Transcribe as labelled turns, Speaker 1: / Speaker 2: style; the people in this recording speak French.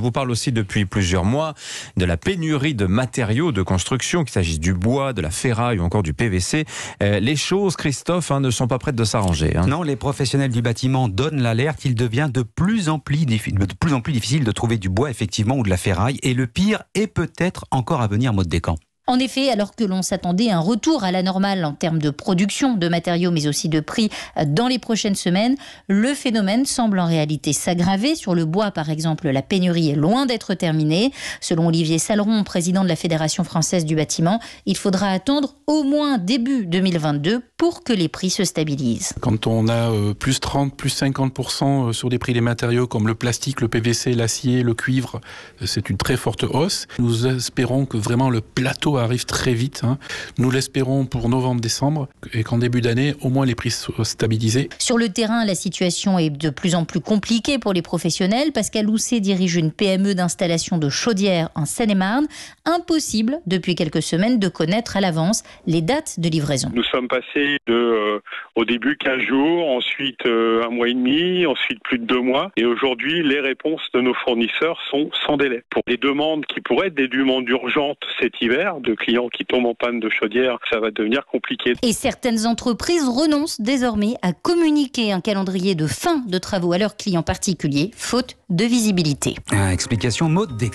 Speaker 1: vous parle aussi depuis plusieurs mois de la pénurie de matériaux de construction, qu'il s'agisse du bois, de la ferraille ou encore du PVC. Les choses, Christophe, ne sont pas prêtes de s'arranger.
Speaker 2: Non, les professionnels du bâtiment donnent l'alerte. Il devient de plus en plus difficile de trouver du bois, effectivement, ou de la ferraille. Et le pire est peut-être encore à venir, Maud Descamps.
Speaker 3: En effet, alors que l'on s'attendait à un retour à la normale en termes de production de matériaux, mais aussi de prix dans les prochaines semaines, le phénomène semble en réalité s'aggraver. Sur le bois, par exemple, la pénurie est loin d'être terminée. Selon Olivier Saleron, président de la Fédération française du bâtiment, il faudra attendre au moins début 2022 pour que les prix se stabilisent.
Speaker 4: Quand on a plus 30, plus 50% sur des prix des matériaux comme le plastique, le PVC, l'acier, le cuivre, c'est une très forte hausse. Nous espérons que vraiment le plateau arrive très vite. Nous l'espérons pour novembre-décembre et qu'en début d'année, au moins les prix soient stabilisés.
Speaker 3: Sur le terrain, la situation est de plus en plus compliquée pour les professionnels. Pascal Housset dirige une PME d'installation de chaudières en Seine-et-Marne. Impossible, depuis quelques semaines, de connaître à l'avance les dates de livraison.
Speaker 5: Nous sommes passés au début 15 jours, ensuite 1 mois et demi, ensuite plus de 2 mois. Et aujourd'hui, les réponses de nos fournisseurs sont sans délai. Pour des demandes qui pourraient être des demandes urgentes cet hiver, de clients qui tombent en panne de chaudière, ça va devenir compliqué.
Speaker 3: Et certaines entreprises renoncent désormais à communiquer un calendrier de fin de travaux à leurs clients particuliers, faute de visibilité.
Speaker 2: Explication Maud Descamps.